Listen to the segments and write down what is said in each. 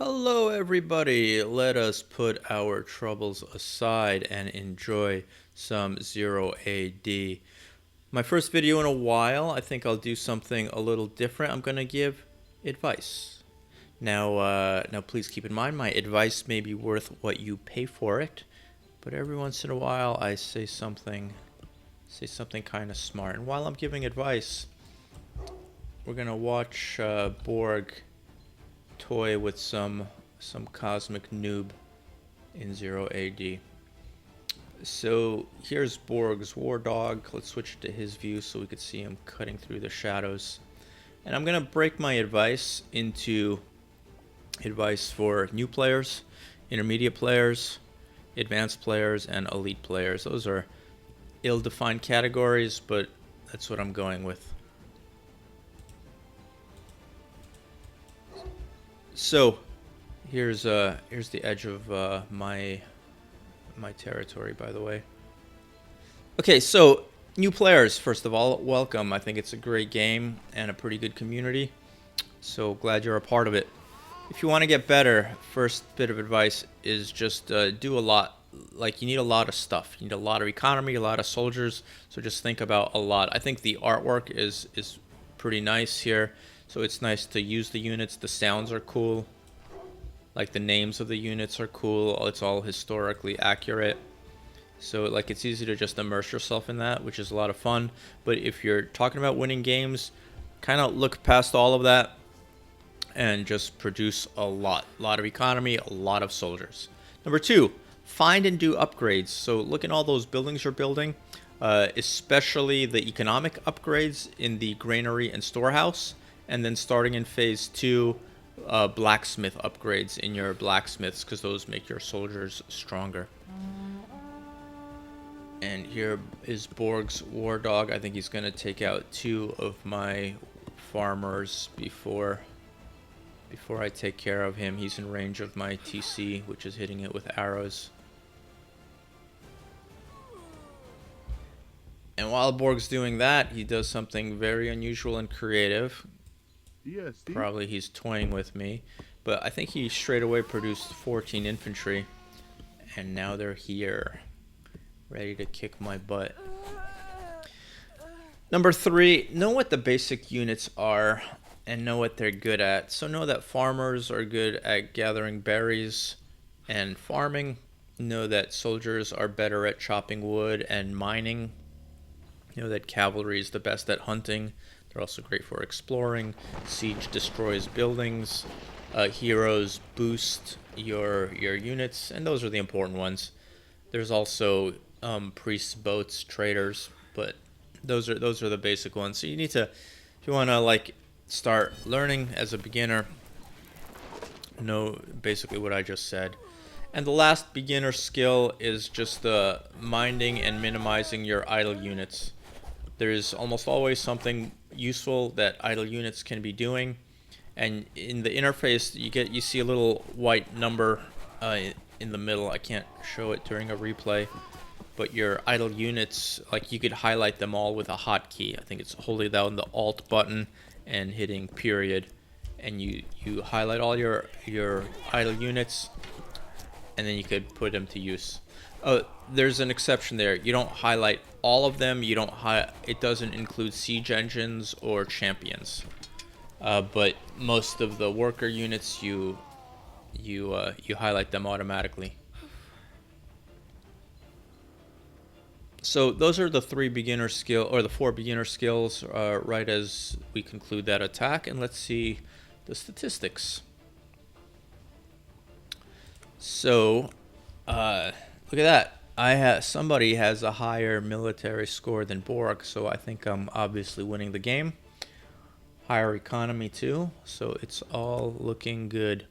Hello, everybody. Let us put our troubles aside and enjoy some Zero AD. My first video in a while. I think I'll do something a little different. I'm going to give advice. Now, please keep in mind, my advice may be worth what you pay for it, but every once in a while, I say something kind of smart. And while I'm giving advice, we're going to watch Borg toy with some cosmic noob in Zero AD. So here's Borg's war dog. Let's switch to his view so we could see him cutting through the shadows. And I'm gonna break my advice into advice for new players, intermediate players, advanced players, and elite players. Those are ill-defined categories, but that's what I'm going with. So here's the edge of my territory, by the way. Okay, so new players, first of all, welcome. I think it's a great game and a pretty good community, so glad you're a part of it. If you want to get better, first bit of advice is just do a lot. Like, you need a lot of stuff. You need a lot of economy, a lot of soldiers, so just think about a lot. I think the artwork is pretty nice here. So it's nice to use the units. The sounds are cool. Like, the names of the units are cool. It's all historically accurate. So like, it's easy to just immerse yourself in that, which is a lot of fun. But if you're talking about winning games, kind of look past all of that and just produce a lot of economy, a lot of soldiers. Number two, find and do upgrades. So look at all those buildings you're building, especially the economic upgrades in the granary and storehouse. And then starting in phase 2, blacksmith upgrades in your blacksmiths, because those make your soldiers stronger. And here is Borg's war dog. I think he's going to take out 2 of my farmers before I take care of him. He's in range of my TC, which is hitting it with arrows. And while Borg's doing that, he does something very unusual and creative. Probably he's toying with me, but I think he straight away produced 14 infantry, and now they're here, ready to kick my butt. Number 3, know what the basic units are and know what they're good at. So know that farmers are good at gathering berries and farming. Know that soldiers are better at chopping wood and mining. Know that cavalry is the best at hunting. They're also great for exploring. Siege destroys buildings. Heroes boost your units, and those are the important ones. There's also priests, boats, traders, but those are the basic ones. So you need to, if you want to like start learning as a beginner, know basically what I just said. And the last beginner skill is just minding and minimizing your idle units. There's almost always something useful that idle units can be doing, and in the interface you see a little white number in the middle. I can't show it during a replay, but your idle units, like, you could highlight them all with a hotkey. I think it's holding down the Alt button and hitting period, and you highlight all your idle units, and then you could put them to use. There's an exception there. You don't highlight all of them. It doesn't include siege engines or champions. But most of the worker units, you highlight them automatically. So those are the 4 beginner skills. Right as we conclude that attack, and let's see the statistics. So, look at that. Somebody has a higher military score than Borg, so I think I'm obviously winning the game. Higher economy too, so it's all looking good.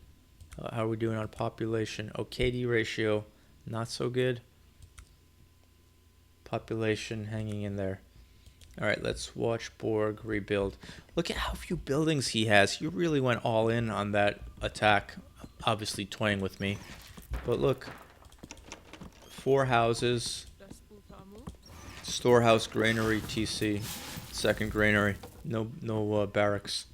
How are we doing on population? KD ratio, not so good. Population hanging in there. Alright, let's watch Borg rebuild. Look at how few buildings he has. He really went all in on that attack, obviously toying with me. But look, 4 houses, storehouse, granary, TC, second granary, no barracks.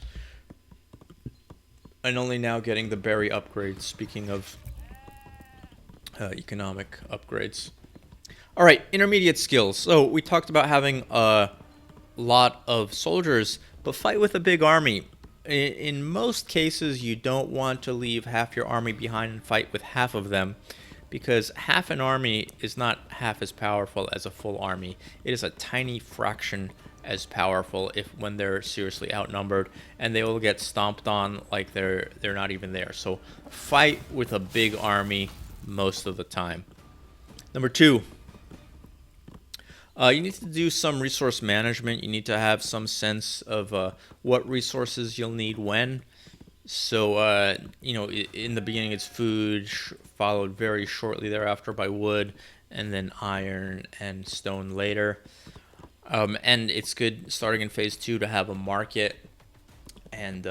and only now getting the berry upgrades. Speaking of economic upgrades. All right, intermediate skills. So we talked about having a lot of soldiers, but fight with a big army. In most cases, you don't want to leave half your army behind and fight with half of them, because half an army is not half as powerful as a full army. It is a tiny fraction as powerful if when they're seriously outnumbered, and they will get stomped on like they're not even there. So fight with a big army most of the time. Number two, you need to do some resource management. You need to have some sense of what resources you'll need when. So, in the beginning it's food, followed very shortly thereafter by wood, and then iron and stone later. And it's good starting in phase 2 to have a market and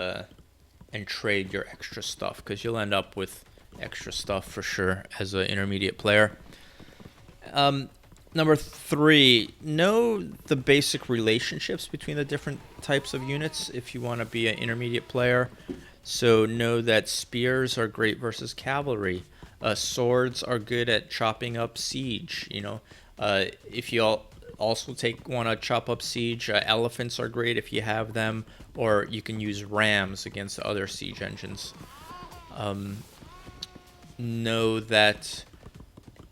trade your extra stuff, because you'll end up with extra stuff for sure as an intermediate player. Number 3, know the basic relationships between the different types of units if you want to be an intermediate player. So know that spears are great versus cavalry. Swords are good at chopping up siege. If you also want to chop up siege, elephants are great if you have them, or you can use rams against other siege engines. Know that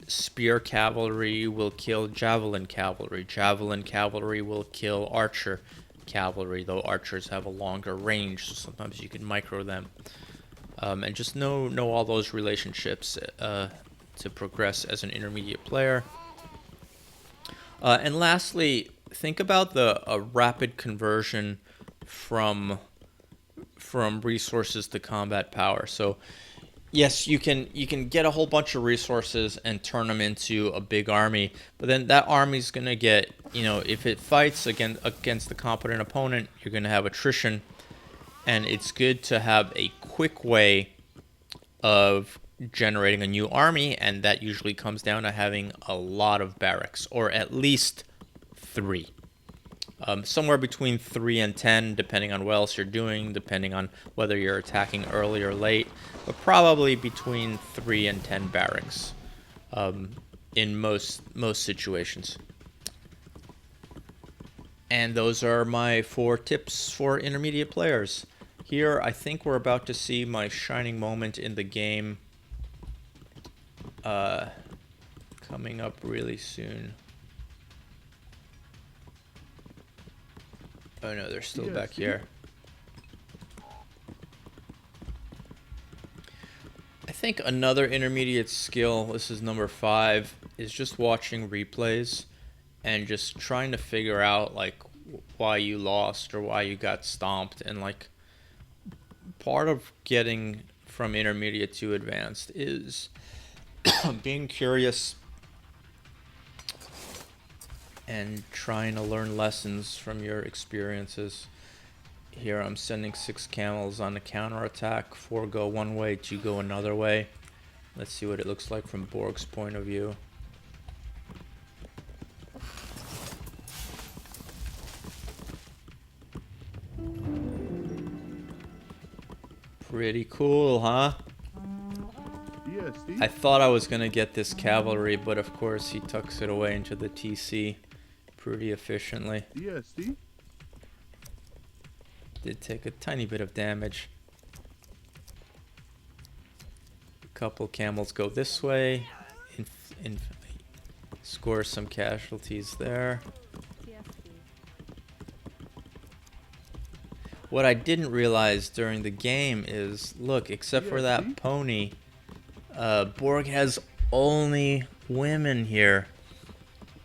spear cavalry will kill javelin cavalry. Javelin cavalry will kill archer cavalry, though archers have a longer range, so sometimes you can micro them. And just know all those relationships to progress as an intermediate player. And lastly, think about the rapid conversion from resources to combat power. So yes, you can get a whole bunch of resources and turn them into a big army, but then that army's going to get, if it fights against a competent opponent, you're going to have attrition, and it's good to have a quick way of generating a new army, and that usually comes down to having a lot of barracks, or at least 3. Somewhere between 3 and 10, depending on what else you're doing, depending on whether you're attacking early or late, but probably between 3 and 10 barracks in most situations. And those are my 4 tips for intermediate players. Here, I think we're about to see my shining moment in the game coming up really soon. Oh no, they're still back here. I think another intermediate skill, this is number 5, is just watching replays and just trying to figure out like why you lost or why you got stomped. And like part of getting from intermediate to advanced is being curious and trying to learn lessons from your experiences. Here I'm sending 6 camels on a counterattack. 4 go one way, 2 go another way. Let's see what it looks like from Borg's point of view. Pretty cool, huh? I thought I was gonna get this cavalry, but of course he tucks it away into the TC pretty efficiently. Did take a tiny bit of damage. A couple camels go this way, score some casualties there. What I didn't realize during the game is, look, except for that pony, Borg has only women here.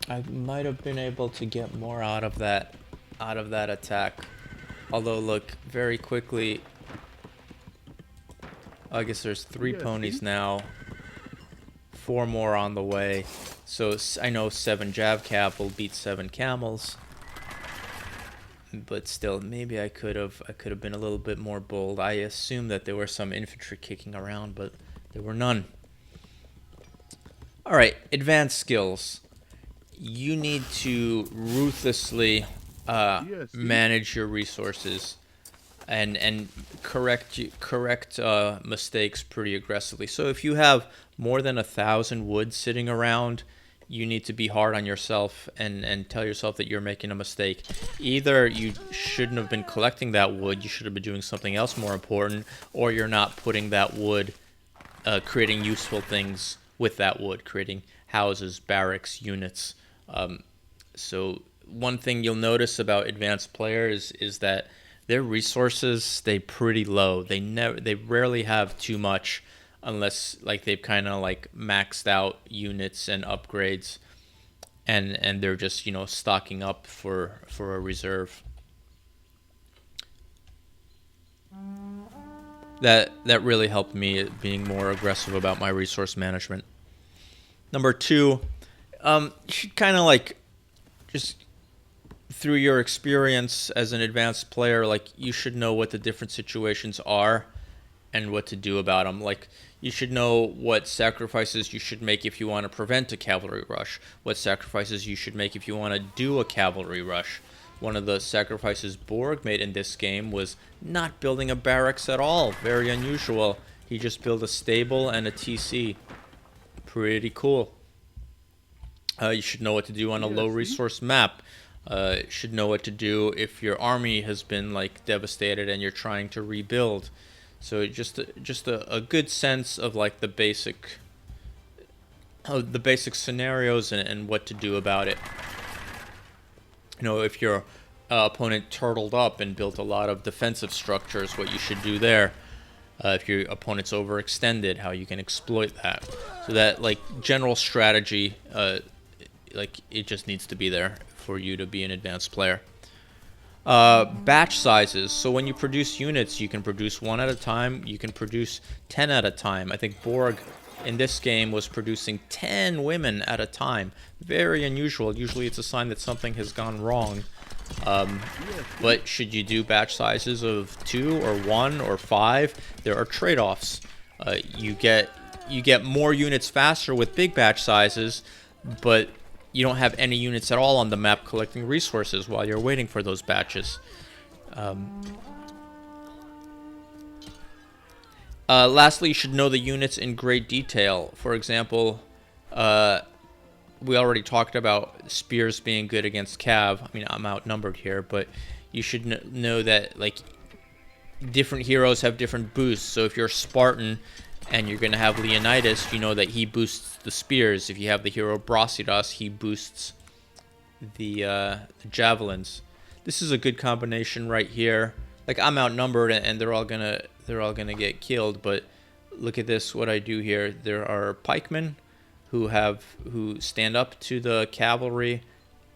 I might have been able to get more out of that attack. Although, look, very quickly, I guess there's 3 ponies now, 4 more on the way. So I know 7 Jav Cap will beat 7 camels. But still, maybe I could have been a little bit more bold. I assumed that there were some infantry kicking around, but there were none. All right, advanced skills. You need to ruthlessly manage your resources. and correct mistakes pretty aggressively. So if you have more than 1,000 wood sitting around, you need to be hard on yourself and tell yourself that you're making a mistake. Either you shouldn't have been collecting that wood, you should have been doing something else more important, or you're not putting that wood, creating useful things with that wood, creating houses, barracks, units. So one thing you'll notice about advanced players is that their resources stay pretty low. They rarely have too much, unless like they've kind of like maxed out units and upgrades, and they're just, you know, stocking up for a reserve. That really helped me being more aggressive about my resource management. Number two, you should kind of like just through your experience as an advanced player, like you should know what the different situations are and what to do about them. Like you should know what sacrifices you should make if you want to prevent a cavalry rush, what sacrifices you should make if you want to do a cavalry rush. One of the sacrifices Borg made in this game was not building a barracks at all. Very unusual. He just built a stable and a TC. Pretty cool. You should know what to do on a low resource map. Should know what to do if your army has been like devastated and you're trying to rebuild. So just a good sense of like the basic scenarios and what to do about it. You know, if your opponent turtled up and built a lot of defensive structures, what you should do there. If your opponent's overextended, how you can exploit that. So that like general strategy, like it just needs to be there for you to be an advanced player. Batch sizes. So when you produce units, you can produce 1 at a time. You can produce 10 at a time. I think Borg in this game was producing 10 women at a time. Very unusual. Usually it's a sign that something has gone wrong. But should you do batch sizes of 2 or 1 or 5? There are trade-offs. You get more units faster with big batch sizes, but you don't have any units at all on the map collecting resources while you're waiting for those batches. Lastly, you should know the units in great detail. For example, we already talked about spears being good against cav. I mean, I'm outnumbered here, but you should know that like different heroes have different boosts. So if you're Spartan and you're going to have Leonidas, you know that he boosts the spears. If you have the hero Brasidas, he boosts the javelins. This is a good combination right here. Like I'm outnumbered and they're all gonna get killed, but look at this, what I do here. There are pikemen who stand up to the cavalry,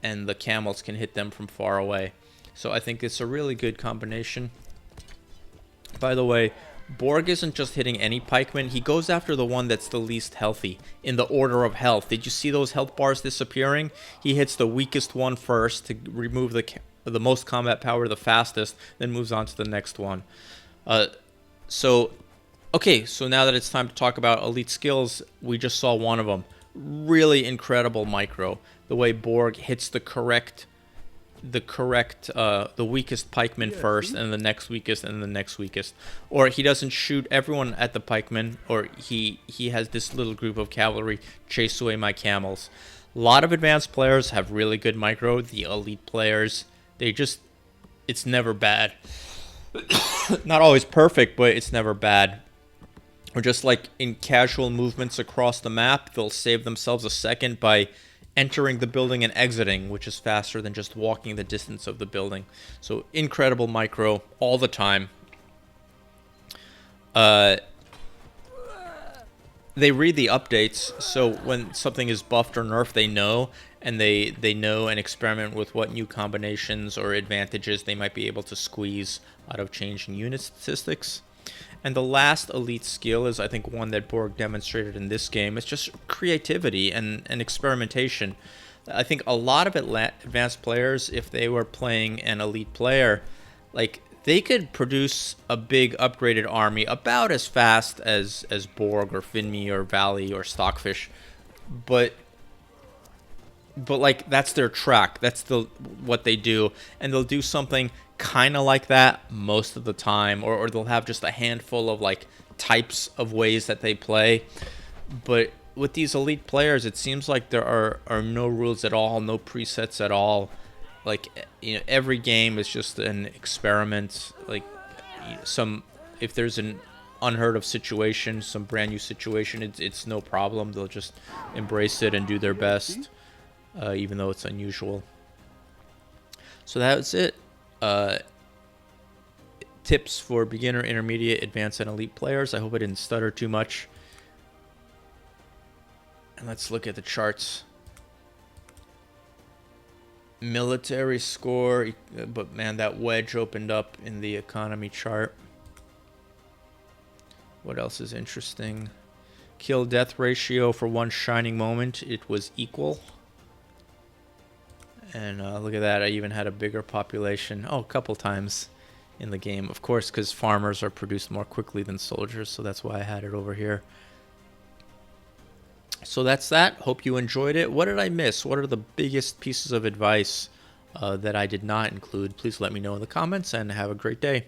and the camels can hit them from far away. So I think it's a really good combination. By the way, Borg isn't just hitting any pikeman. He goes after the one that's the least healthy in the order of health. Did you see those health bars disappearing? He hits the weakest one first to remove the most combat power the fastest, then moves on to the next one. Okay, so now that it's time to talk about elite skills, we just saw one of them. Really incredible micro. The way Borg hits the weakest pikeman first, and the next weakest, and the next weakest. Or he doesn't shoot everyone at the pikeman, or he has this little group of cavalry chase away my camels. A lot of advanced players have really good micro. The elite players, it's never bad. Not always perfect, but it's never bad. Or just like in casual movements across the map, they'll save themselves a second by entering the building and exiting, which is faster than just walking the distance of the building. So incredible micro all the time. They read the updates, so when something is buffed or nerfed, they know, and they know and experiment with what new combinations or advantages they might be able to squeeze out of changing unit statistics. And the last elite skill is, I think, one that Borg demonstrated in this game. It's just creativity and experimentation. I think a lot of advanced players, if they were playing an elite player, like they could produce a big upgraded army about as fast as Borg or Finme or Valley or Stockfish, but like that's their track. That's what they do, and they'll do something kind of like that most of the time, or they'll have just a handful of like types of ways that they play. But with these elite players, it seems like there are no rules at all, no presets at all. Like, you know, every game is just an experiment. Like, some, if there's an unheard of situation, some brand new situation, it's no problem. They'll just embrace it and do their best, even though it's unusual. So that's it. Tips for beginner, intermediate, advanced, and elite players. I hope I didn't stutter too much. And let's look at the charts. Military score, but man, that wedge opened up in the economy chart. What else is interesting? Kill death ratio for one shining moment, it was equal. And look at that, I even had a bigger population. Oh, a couple times in the game. Of course, because farmers are produced more quickly than soldiers, so that's why I had it over here. So that's that. Hope you enjoyed it. What did I miss? What are the biggest pieces of advice that I did not include? Please let me know in the comments, and have a great day.